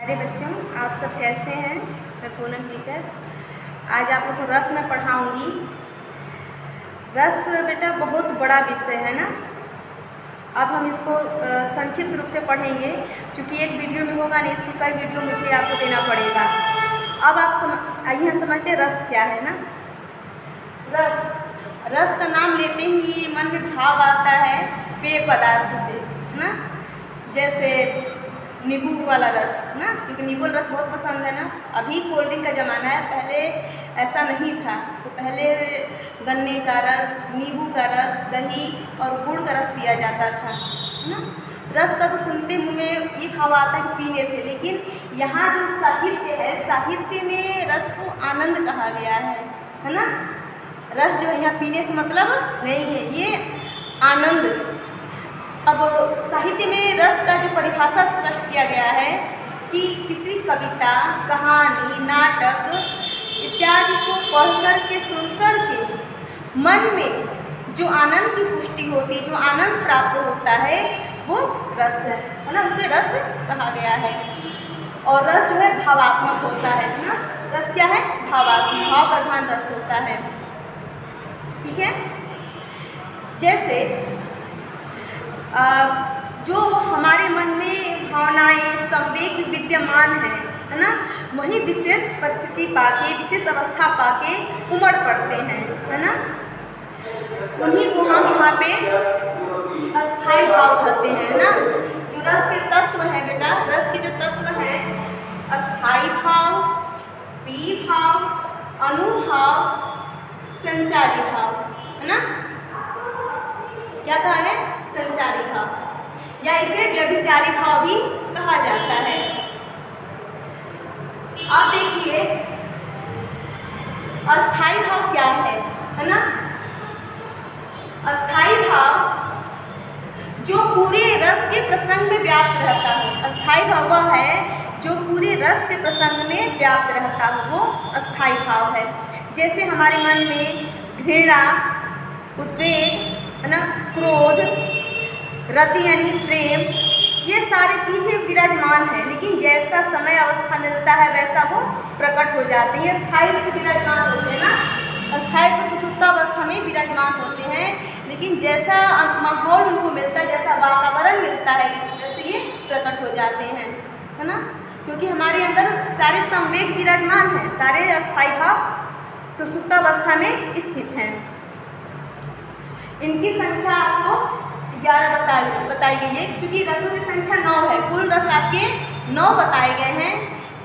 मेरे बच्चों, आप सब कैसे हैं। मैं पूनम टीचर आज आप लोग को रस में पढ़ाऊँगी। रस बेटा बहुत बड़ा विषय है ना। अब हम इसको संक्षिप्त रूप से पढ़ेंगे, क्योंकि एक वीडियो में होगा नहीं, इसकी कई वीडियो मुझे आपको देना पड़ेगा। अब आप आइए समझते हैं रस क्या है ना। रस का नाम लेते ही मन में भाव आता है पेय पदार्थ से ना, जैसे नींबू वाला रस ना, क्योंकि नींबू रस बहुत पसंद है ना। अभी कोल्ड ड्रिंक का ज़माना है, पहले ऐसा नहीं था। तो पहले गन्ने का रस, नींबू का रस, दही और गुड़ का रस पिया जाता था ना। रस सब सुनते मुँह में ये भाव आता है कि पीने से, लेकिन यहाँ जो साहित्य है, साहित्य में रस को आनंद कहा गया है ना। रस जो है यहाँ पीने से मतलब नहीं है, ये आनंद। अब साहित्य में रस का जो परिभाषा स्पष्ट किया गया है कि किसी कविता, कहानी, नाटक इत्यादि को पढ़कर के, सुनकर के मन में जो आनंद की पुष्टि होती है, जो आनंद प्राप्त होता है, वो रस है ना। उसे रस कहा गया है। और रस जो है भावात्मक होता है ना। रस क्या है? भावात्मक, भाव प्रधान रस होता है। ठीक है। जैसे जो हमारे मन में भावनाएं, संवेग विद्यमान है ना, वही विशेष परिस्थिति पाके, विशेष अवस्था पाके उमड़ पड़ते हैं, है ना। उन्हीं को हम यहाँ पे अस्थायी भाव कहते हैं ना। जो रस के तत्व हैं बेटा, रस के जो तत्व हैं, अस्थायी भाव, पी भाव, अनुभाव, संचारी भाव, है ना। क्या कहा है? संचारी भाव, या इसे व्यभिचारी भाव भी कहा जाता है। आप देखिए अस्थायी भाव क्या है ना। अस्थायी भाव जो पूरे रस के प्रसंग में व्याप्त रहता है। अस्थायी भाव वह है जो पूरे रस के प्रसंग में व्याप्त रहता है, वो अस्थायी भाव है। जैसे हमारे मन में घृणा, उद्वेग, है ना, क्रोध, रति यानी प्रेम, ये सारी चीज़ें विराजमान है, लेकिन जैसा समय अवस्था मिलता है वैसा वो प्रकट हो जाती है। अस्थायी रूप से विराजमान होते हैं ना। अस्थायी रूप से सुप्तावस्था में विराजमान होते हैं, लेकिन जैसा माहौल उनको मिलता है, जैसा वातावरण मिलता है, वैसे ये प्रकट हो जाते हैं, है ना। क्योंकि हमारे अंदर सारे संवेग विराजमान हैं, सारे अस्थायी भाव सुसुप्तावस्था में स्थित हैं। इनकी संख्या आपको 11 बताई गई है, क्योंकि रसों की संख्या 9 है। कुल रस आपके 9 बताए गए हैं,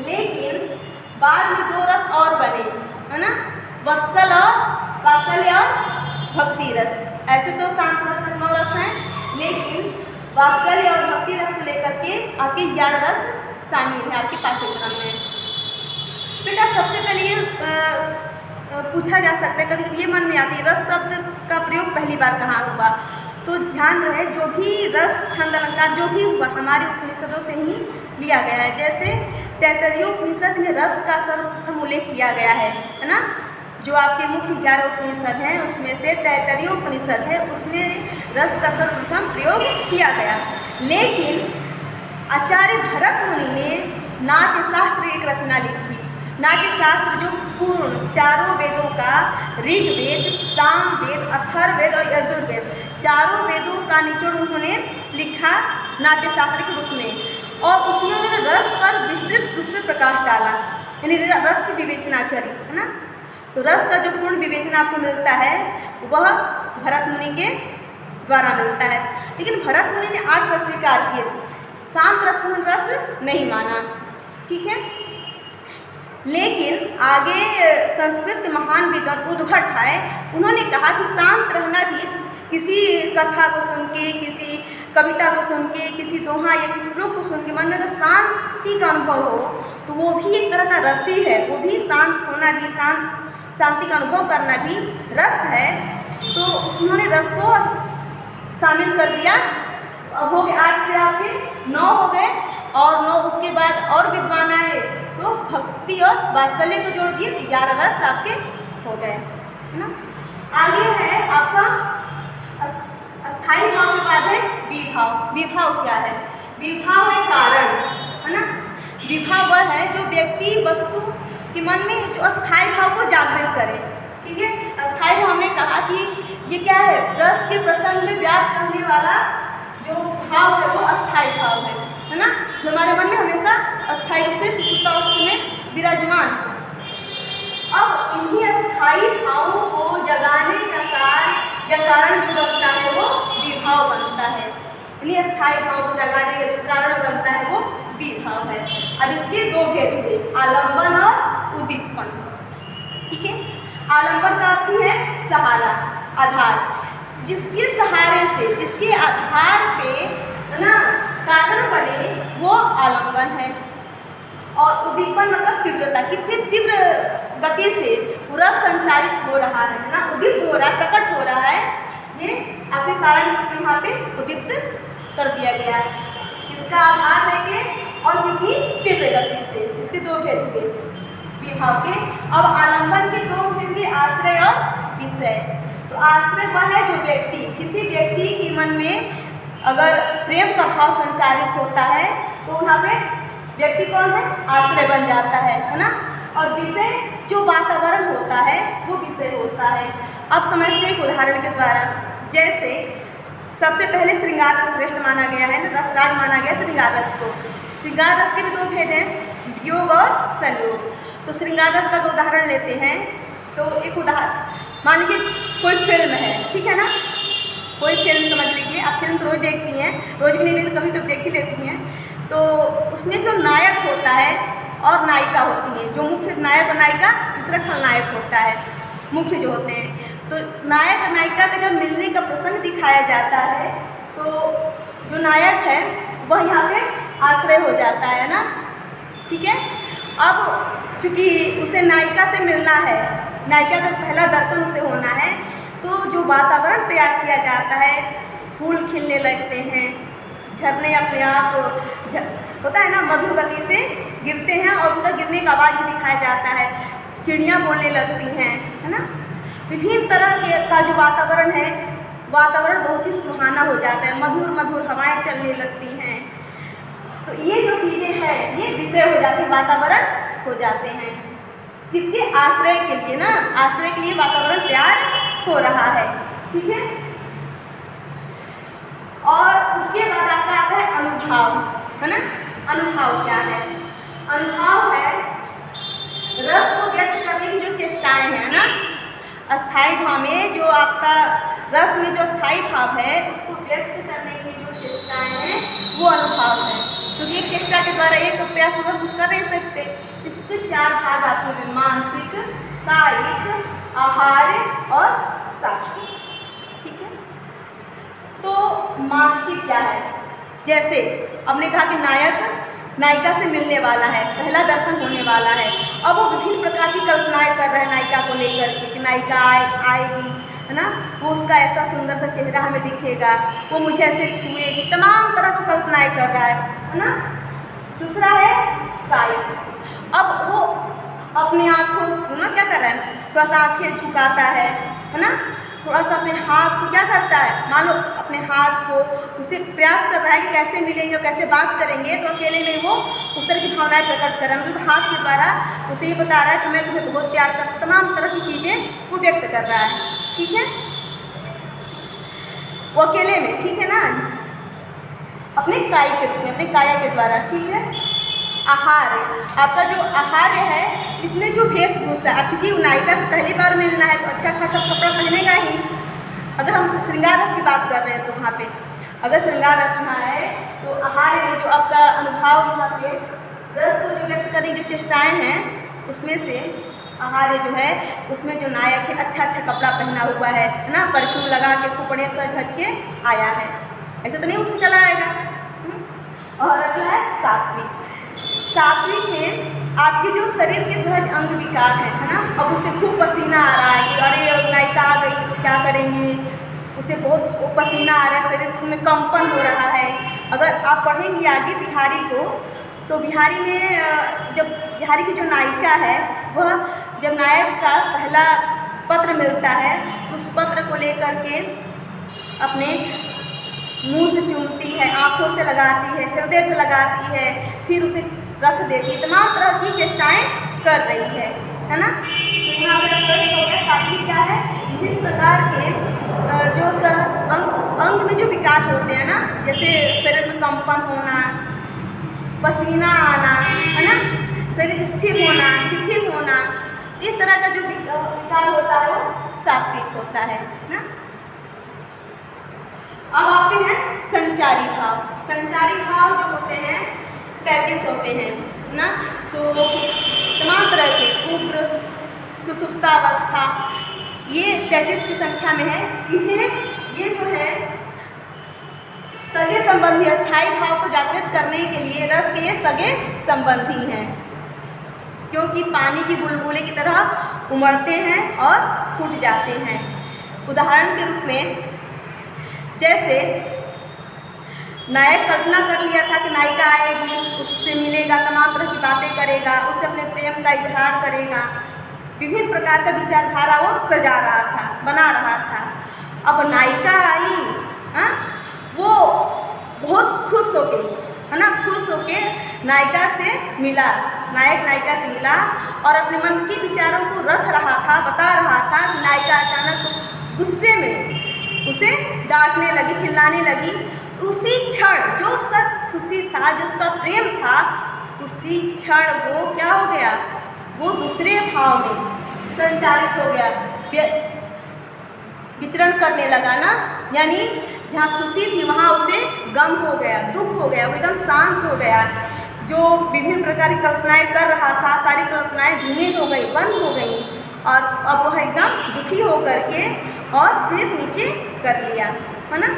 लेकिन बाद में 2 रस और बने, है ना, वात्सल्य और भक्ति रस। ऐसे तो शांत रस तक 9 रस हैं, लेकिन वात्सल्य और भक्ति रस को लेकर के आपके 11 रस शामिल है आपके पाठ्यक्रम में। बेटा सबसे पहले ये पूछा जा सकता है, कभी कभी ये मन में आती है रस शब्द का प्रयोग पहली बार कहाँ हुआ। तो ध्यान रहे, जो भी रस, छंद, अलंकार जो भी हुआ हमारे उपनिषदों से ही लिया गया है। जैसे तैत्तरीय उपनिषद में रस का सर्वप्रथम उल्लेख किया गया है ना। जो आपके मुख्य 11 उपनिषद हैं उसमें से तैत्तरीय उपनिषद है, उसमें रस का सर्वप्रथम प्रयोग किया गया। लेकिन आचार्य भरत मुनि ने नाट्यशास्त्र एक रचना लिखी। नाट्यशास्त्र जो पूर्ण चारों वेदों का, ऋग्वेद, सामवेद, अथर्ववेद और यजुर्वेद, चारों वेदों का निचोड़ उन्होंने लिखा नाट्यशास्त्र के रूप में, और उसमें उन्होंने रस पर विस्तृत रूप से प्रकाश डाला, यानी रस की विवेचना करी, है ना। तो रस का जो पूर्ण विवेचना आपको मिलता है वह भरत मुनि के द्वारा मिलता है। लेकिन भरत मुनि ने 8 रस स्वीकार किए, शांत रस को रस नहीं माना। ठीक है। लेकिन आगे संस्कृत महान विद्वान उद्भट है, उन्होंने कहा कि शांत रहना भी, किसी कथा को सुन के, किसी कविता को सुन के, किसी दोहा या किसी श्लोक को सुन के मन में अगर शांति का अनुभव हो तो वो भी एक तरह का रस ही है। वो भी शांत होना भी, शांति का अनुभव करना भी रस है। तो उन्होंने रस को शामिल कर दिया। अब हो गए 8 से आपके 9 हो गए, और 9 उसके बाद और विद्वान आए तो भक्ति और वात्सल्य को जोड़ दिए, 11 रस आपके हो गए, है ना। आगे है आपका अस्थायी भाव के बाद है विभाव। विभाव क्या है? विभाव है कारण, है ना। विभाव वह है जो व्यक्ति वस्तु के मन में जो अस्थायी भाव को जागृत करे। ठीक है, अस्थायी भाव हमने कहा कि ये क्या है, रस के प्रसंग में व्याप्त रहने वाला जो भाव है वो अस्थायी भाव है ना, जो हमारे मन में हमेशा अस्थायी रूप से सुषुप्तावस्था में विराजमान। अब इन्हीं अस्थायी भावों को जगाने का कार्य या कारण जो बनता है वो विभाव बनता है। इन्हीं अस्थायी भाव को जगाने का जो कारण बनता है वो विभाव है। अब इसके दो भेद हुए, आलंबन और उद्दीपन। ठीक है, आलंबन का अर्थ है सहारा, आधार, जिसके सहारे से, जिसके आधार पे ना कारण बने वो आलंबन है। और उद्दीपन मतलब तीव्रता, कितनी तीव्र गति से पूरा संचारित हो रहा है ना, उद्दीप्त हो रहा है, प्रकट हो रहा है, ये आपके कारण में यहाँ पे उद्दीप्त कर दिया गया है। इसका आधार लेके और कितनी तीव्र गति से, इसके दो भेद हुए विभाव के। अब आलंबन के दो भेद हुए, आश्रय और विषय। तो आश्रय वह है जो व्यक्ति, किसी व्यक्ति के मन में अगर प्रेम का भाव संचारित होता है तो यहाँ पे व्यक्ति कौन है, आश्रय बन जाता है ना। और विषय जो वातावरण होता है वो विषय होता है। अब समझते हैं एक उदाहरण के द्वारा। जैसे सबसे पहले श्रृंगार रस श्रेष्ठ माना गया है ना, रसराज माना गया श्रृंगार रस को। श्रृंगार रस के भी दो भेद हैं, वियोग और संयोग। तो श्रृंगार रस का उदाहरण लेते हैं। तो एक उदाहरण मान लीजिए कोई फिल्म है, ठीक है ना, कोई फिल्म समझ लीजिए। आप फिल्म तो रोज़ देखती हैं, रोज़ भी नहीं देखती, कभी कभी देख ही लेती हैं। तो उसमें जो नायक होता है और नायिका होती है, जो मुख्य नायक और नायिका, तीसरा खलनायक होता है, मुख्य जो होते हैं। तो नायक और नायिका का जब मिलने का प्रसंग दिखाया जाता है तो जो नायक है वह यहाँ पे आश्रय हो जाता है ना। ठीक है, अब चूँकि उसे नायिका से मिलना है, नायिका का पहला दर्शन उसे होना है, तो जो वातावरण तैयार किया जाता है, फूल खिलने लगते हैं, झरने अपने आप होता है ना, मधुर गति से गिरते हैं और उनका गिरने का आवाज़ भी दिखाया जाता है, चिड़ियाँ बोलने लगती हैं, है ना। विभिन्न तरह के का जो वातावरण है, वातावरण बहुत ही सुहाना हो जाता है, मधुर मधुर हवाएं चलने लगती हैं। तो ये जो चीज़ें हैं ये विषय हो जाते हैं, वातावरण हो जाते हैं। किसके आश्रय के लिए ना, आश्रय के लिए वातावरण तैयार हो रहा है। ठीक है, और उसके बाद आपका आता है अनुभाव, है ना। अनुभाव क्या है, अनुभाव है रस को व्यक्त करने की जो चेष्टाएं हैं ना, अस्थाई भाव में जो आपका रस में जो अस्थाई भाव है उसको व्यक्त करने की जो चेष्टाएं हैं वो अनुभाव है। क्योंकि एक चेष्टा के द्वारा एक प्रयास मतलब कुछ कर नहीं सकते। इसके चार भाग आपको हैं, मानसिक, कायिक, आहार्य और सात्विक। ठीक है, तो मानसिक क्या है, जैसे हमने कहा कि नायक नायिका से मिलने वाला है, पहला दर्शन होने वाला है। अब वो विभिन्न प्रकार की कल्पनाएं कर रहा है नायिका को लेकर के कि नायिका आएगी, है ना, वो उसका ऐसा सुंदर सा चेहरा हमें दिखेगा, वो मुझे ऐसे छुएगी, तमाम तरह की कल्पनाएं कर रहा है ना। दूसरा है कायिक। अब वो अपने आँखों ना क्या कर रहा है, थोड़ा सा आँखें झुकाता है ना, थोड़ा सा अपने हाथ को क्या करता है, मान लो अपने हाथ को उसे प्रयास कर रहा है कि कैसे मिलेंगे और कैसे बात करेंगे। तो अकेले में वो उस तरह की भावनाएं प्रकट कर रहा है, मतलब हाथ के द्वारा उसे ये बता रहा है कि मैं तुम्हें बहुत प्यार करता, तमाम तरह की चीज़ें वो व्यक्त कर रहा है। ठीक है, वो अकेले में, ठीक है ना, अपने काया के रूप में, अपने काया के द्वारा। ठीक है, आहार्य, आपका जो आहार्य है इसमें जो वेशभूषा, अब चूँकि नायिका से पहली बार मिलना है तो अच्छा खासा कपड़ा पहनेगा ही। अगर हम श्रृंगार रस की बात कर रहे हैं तो वहाँ पे अगर श्रृंगार रस यहाँ है तो आहार्य में जो आपका अनुभव यहाँ पे रस को जो व्यक्त करने की जो चेष्टाएँ हैं उसमें से आहार्य जो है उसमें जो नायक है अच्छा अच्छा कपड़ा पहना हुआ है ना, परफ्यूम लगा के कुपड़े सज धज के आया है, ऐसे तो नहीं उठ के चला आएगा। और अगला है सात्विक। सात्विक में आपके जो शरीर के सहज अंग विकार है ना, अब उसे खूब पसीना आ रहा है कि अरे नायिका आ गई तो क्या करेंगे, उसे बहुत पसीना आ रहा है, शरीर में कंपन हो रहा है। अगर आप पढ़ेंगी आगे बिहारी को तो बिहारी में जब बिहारी की जो नायिका है वह जब नायक का पहला पत्र मिलता है उस पत्र को लेकर के अपने मुंह से चूमती है, आँखों से लगाती है, हृदय से लगाती है, फिर उसे रख देती है, तमाम तरह की चेष्टाएं कर रही है ना। तो यहाँ पर स्पष्ट हो गया साथी क्या है, विभिन्न प्रकार के जो अंग में जो विकार होते हैं ना, जैसे शरीर में कंपन होना, पसीना आना, है ना, शरीर स्थिर होना, शिथिल होना, इस तरह का जो विकार होता है वो सात्विक होता है ना। अब आते हैं संचारी भाव। संचारी भाव जो होते हैं 33 होते हैं ना। सो तमाम तरह के उग्र, सुसुप्तावस्था, ये 33 की संख्या में है। इन्हें ये जो है सगे संबंधी, अस्थायी भाव को जागृत करने के लिए रस के ये सगे संबंधी हैं, क्योंकि पानी की बुलबुले की तरह उमड़ते हैं और फूट जाते हैं। उदाहरण के रूप में जैसे नायक कल्पना कर लिया था कि नायिका आएगी, उससे मिलेगा, तमाम तरह की बातें करेगा, उससे अपने प्रेम का इजहार करेगा, विभिन्न प्रकार का विचारधारा वो सजा रहा था, बना रहा था। अब नायिका आई, हाँ, वो बहुत खुश हो गई, है ना, खुश होके नायिका से मिला, नायक नायिका से मिला और अपने मन के विचारों को रख रहा था, बता रहा था कि नायिका अचानक गुस्से में उसे डांटने लगी, चिल्लाने लगी। उसी क्षण जो उसका खुशी था, जो उसका प्रेम था, उसी क्षण वो क्या हो गया, वो दूसरे भाव में संचारित हो गया, विचरण करने लगा ना। यानी जहाँ खुशी थी वहाँ उसे गम हो गया, दुख हो गया, वो एकदम शांत हो गया। जो विभिन्न प्रकार की कल्पनाएं कर रहा था, सारी कल्पनाएं धीमी हो गई, बंद हो गई और अब वह एकदम दुखी हो करके और सिर नीचे कर लिया, है ना।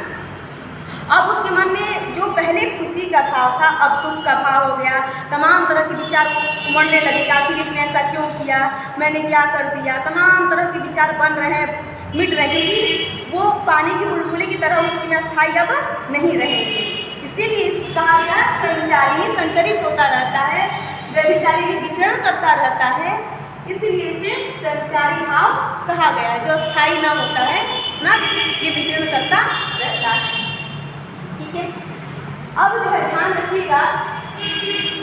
अब उसके मन में जो पहले खुशी का भाव था अब दुख का भाव हो गया, तमाम तरह के विचार उमड़ने लगे कि आखिर इसने ऐसा क्यों किया, मैंने क्या कर दिया, तमाम तरह के विचार बन रहे हैं, मिट रहे, क्योंकि वो पानी की बुलबुले की तरह उसके में अस्थायी अब नहीं रहेंगे। इसीलिए इस कहा गया संचारी, संचरित होता रहता है, व्यभिचारी भी विचरण करता रहता है, इसीलिए इसे संचारी भाव कहा गया है। जो अस्थायी ना होता है ना, ये विचरण करता रहता है, ठीक है। अब जो है ध्यान रखिएगा,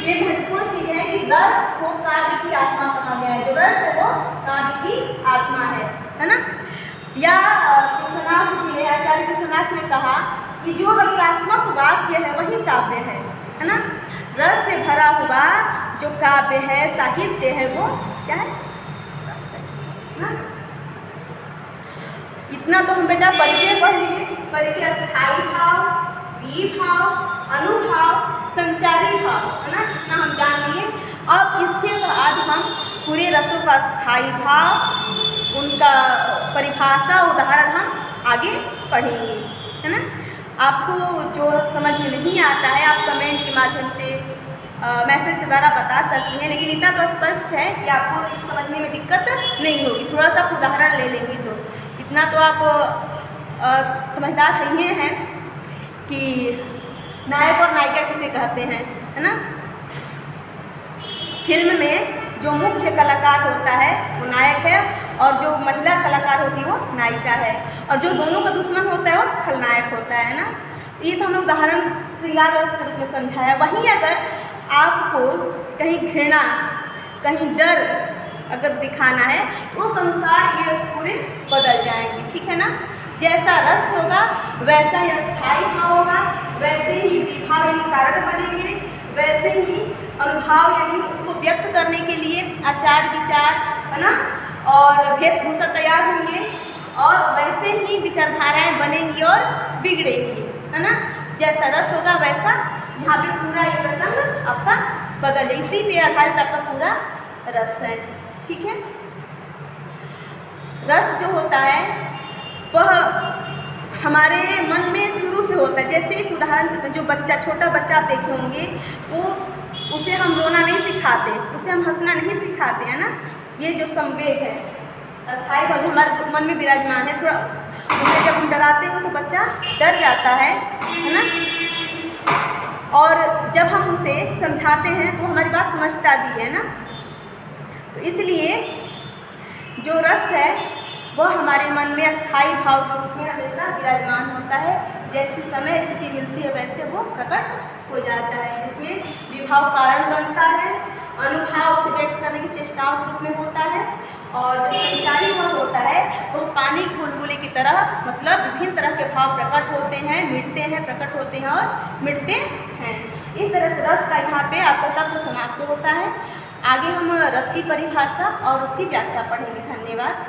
ये महत्वपूर्ण चीज़ है कि रस को काव्य की आत्मा कहा गया है। जो रस है वो काव्य की आत्मा है ना। या विश्वनाथ जी ने, आचार्य विश्वनाथ ने कहा कि जो रसात्मक वाक्य है वही काव्य है ना। रस से भरा हुआ जो काव्य है, साहित्य है, वो क्या है, रस है ना। इतना तो हम बेटा परिचय पढ़ लिए, परिचय स्थायी भाव, विभाव, अनुभाव, संचारी भाव, है ना, इतना हम जान लिए। अब इसके बाद हम पूरे रसों का स्थायी भाव, उनका परिभाषा, उदाहरण हम आगे पढ़ेंगे, है ना। आपको जो समझ में नहीं आता है आप कमेंट के माध्यम से मैसेज के द्वारा बता सकती हैं, लेकिन इतना तो स्पष्ट है कि आपको इस समझने में दिक्कत नहीं होगी। थोड़ा सा आप उदाहरण ले लेंगी तो इतना तो आप समझदार है हैं कि नायक और नायिका किसे कहते हैं, है ना। फिल्म में जो मुख्य कलाकार होता है वो नायक है और जो महिला कलाकार होती है वो नायिका है, और जो दोनों का दुश्मन होता है वो खलनायक होता है ना। ये तो हमने उदाहरण श्रृंगार रस के रूप में समझाया। वहीं अगर आपको कहीं घृणा, कहीं डर अगर दिखाना है तो उस अनुसार ये पूरे बदल जाएंगे, ठीक है ना। जैसा रस होगा वैसा ही अस्थायी भाव होगा, वैसे ही विभाव यानी कारण बनेंगे, वैसे ही अनुभाव यानी उसको व्यक्त करने के लिए आचार विचार, है ना, और वेशभूषा तैयार होंगे, और वैसे ही विचारधाराएं बनेंगी और बिगड़ेंगी, है ना। जैसा रस होगा वैसा यहाँ पे पूरा ये प्रसंग आपका बदले, इसी पे आधारित आपका पूरा रस है, ठीक है। रस जो होता है वह हमारे मन में शुरू से होता है। जैसे एक उदाहरण, जो बच्चा, छोटा बच्चा आप देखे होंगे, वो उसे हम रोना नहीं सिखाते, उसे हम हंसना नहीं सिखाते, है ना। ये जो संवेग है अस्थायी भाव हमारे मन में विराजमान है, थोड़ा उसे जब हम डराते हो तो बच्चा डर जाता है ना। और जब हम उसे समझाते हैं तो हमारी बात समझता भी है ना। तो इसलिए जो रस है वह हमारे मन में अस्थायी भाव के रूप में हमेशा विराजमान होता है। जैसी समय स्थिति मिलती है वैसे वो प्रकट हो जाता है, जिसमें विभाव कारण बनता है, अनुभाव से व्यक्त करने की चेष्टाओं के रूप में होता है, और जो संचारी गुण होता है वो पानी के बुलबुले की तरह, मतलब विभिन्न तरह के भाव प्रकट होते हैं, मिटते हैं, प्रकट होते हैं और मिटते हैं। इस तरह से रस का यहाँ पे आपका तत्व समाप्त होता है। आगे हम रस की परिभाषा और उसकी व्याख्या पढ़ेंगे। धन्यवाद।